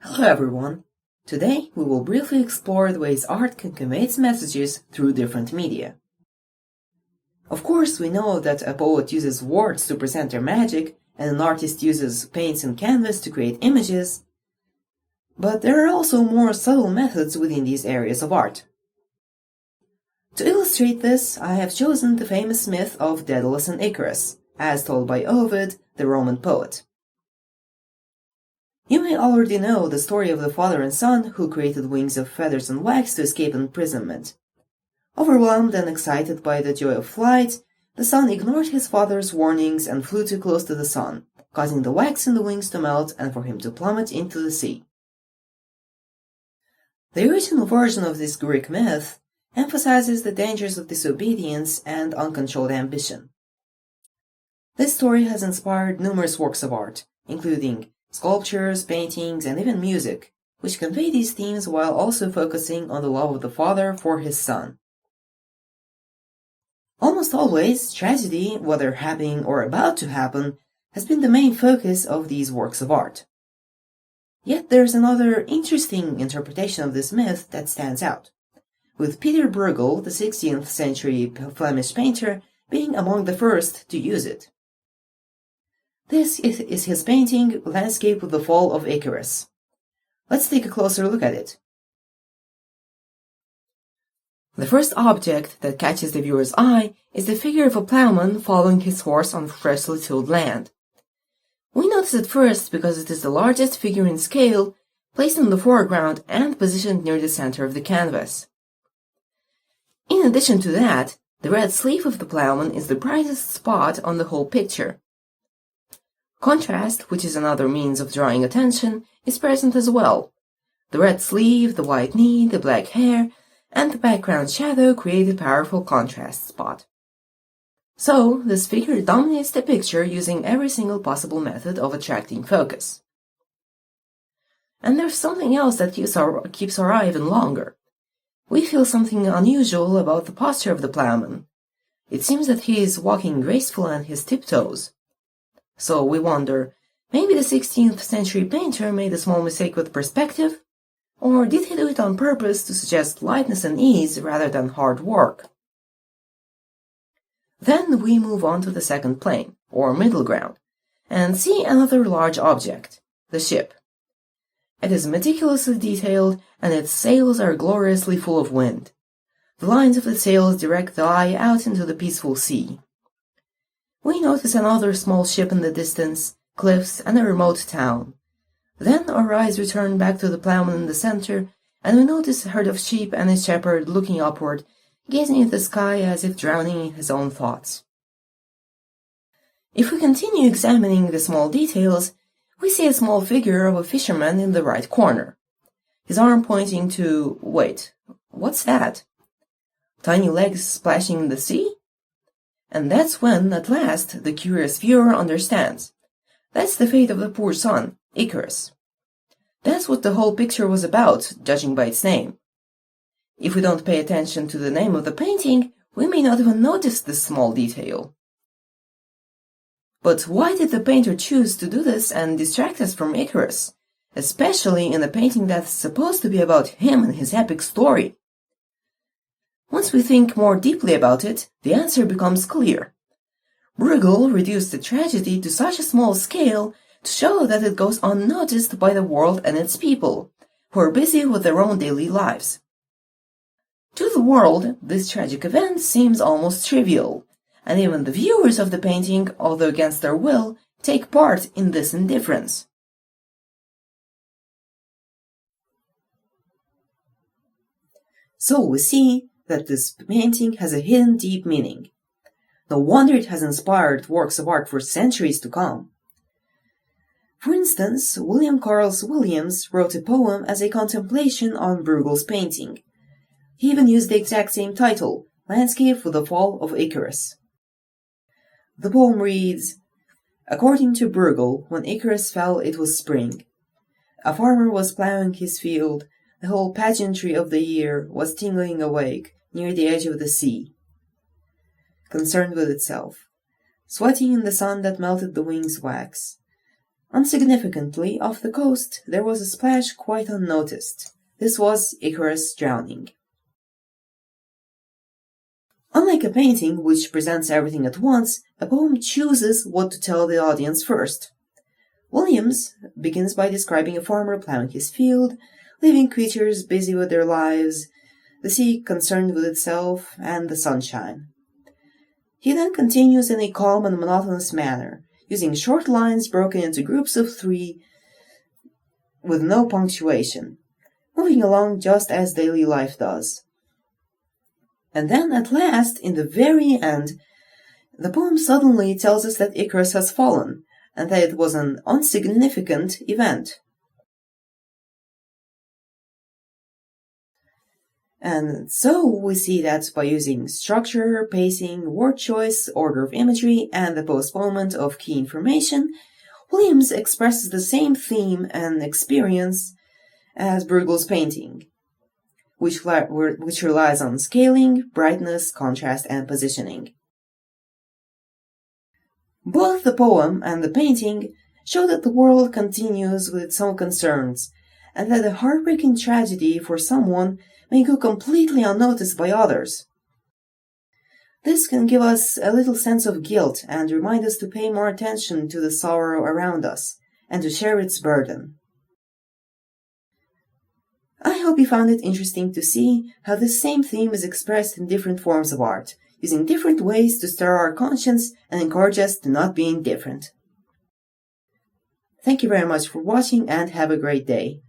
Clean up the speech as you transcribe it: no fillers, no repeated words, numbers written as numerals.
Hello everyone! Today we will briefly explore the ways art can convey its messages through different media. Of course, we know that a poet uses words to present their magic, and an artist uses paints and canvas to create images, but there are also more subtle methods within these areas of art. To illustrate this, I have chosen the famous myth of Daedalus and Icarus, as told by Ovid, the Roman poet. You may already know the story of the father and son who created wings of feathers and wax to escape imprisonment. Overwhelmed and excited by the joy of flight, the son ignored his father's warnings and flew too close to the sun, causing the wax in the wings to melt and for him to plummet into the sea. The original version of this Greek myth emphasizes the dangers of disobedience and uncontrolled ambition. This story has inspired numerous works of art, including sculptures, paintings, and even music, which convey these themes while also focusing on the love of the father for his son. Almost always, tragedy, whether happening or about to happen, has been the main focus of these works of art. Yet there's another interesting interpretation of this myth that stands out, with Pieter Brueghel, the 16th century Flemish painter, being among the first to use it. This is his painting, Landscape with the Fall of Icarus. Let's take a closer look at it. The first object that catches the viewer's eye is the figure of a plowman following his horse on freshly tilled land. We notice it first because it is the largest figure in scale, placed in the foreground and positioned near the center of the canvas. In addition to that, the red sleeve of the plowman is the brightest spot on the whole picture. Contrast, which is another means of drawing attention, is present as well. The red sleeve, the white knee, the black hair, and the background shadow create a powerful contrast spot. So, this figure dominates the picture using every single possible method of attracting focus. And there's something else that keeps our eye even longer. We feel something unusual about the posture of the plowman. It seems that he is walking graceful on his tiptoes. So we wonder, maybe the 16th century painter made a small mistake with perspective? Or did he do it on purpose to suggest lightness and ease rather than hard work? Then we move on to the second plane, or middle ground, and see another large object, the ship. It is meticulously detailed, and its sails are gloriously full of wind. The lines of the sails direct the eye out into the peaceful sea. We notice another small ship in the distance, cliffs, and a remote town. Then our eyes return back to the plowman in the center, and we notice a herd of sheep and a shepherd looking upward, gazing at the sky as if drowning in his own thoughts. If we continue examining the small details, we see a small figure of a fisherman in the right corner, his arm pointing to, wait, what's that? Tiny legs splashing in the sea? And that's when, at last, the curious viewer understands. That's the fate of the poor son, Icarus. That's what the whole picture was about, judging by its name. If we don't pay attention to the name of the painting, we may not even notice this small detail. But why did the painter choose to do this and distract us from Icarus, especially in a painting that's supposed to be about him and his epic story? Once we think more deeply about it, the answer becomes clear. Brueghel reduced the tragedy to such a small scale to show that it goes unnoticed by the world and its people, who are busy with their own daily lives. To the world, this tragic event seems almost trivial, and even the viewers of the painting, although against their will, take part in this indifference. So we see that this painting has a hidden deep meaning. No wonder it has inspired works of art for centuries to come. For instance, William Carlos Williams wrote a poem as a contemplation on Brueghel's painting. He even used the exact same title, Landscape with the Fall of Icarus. The poem reads, According to Brueghel, when Icarus fell it was spring. A farmer was plowing his field. The whole pageantry of the year was tingling awake near the edge of the sea, concerned with itself, sweating in the sun that melted the wings' wax. Insignificantly off the coast, there was a splash quite unnoticed. This was Icarus drowning. Unlike a painting, which presents everything at once, a poem chooses what to tell the audience first. Williams begins by describing a farmer plowing his field, leaving creatures busy with their lives, the sea concerned with itself, and the sunshine. He then continues in a calm and monotonous manner, using short lines broken into groups of 3 with no punctuation, moving along just as daily life does. And then, at last, in the very end, the poem suddenly tells us that Icarus has fallen, and that it was an insignificant event. And so we see that by using structure, pacing, word choice, order of imagery, and the postponement of key information, Williams expresses the same theme and experience as Brueghel's painting, which relies on scaling, brightness, contrast, and positioning. Both the poem and the painting show that the world continues with its own concerns, and that a heartbreaking tragedy for someone may go completely unnoticed by others. This can give us a little sense of guilt and remind us to pay more attention to the sorrow around us and to share its burden. I hope you found it interesting to see how this same theme is expressed in different forms of art, using different ways to stir our conscience and encourage us to not be indifferent. Thank you very much for watching and have a great day.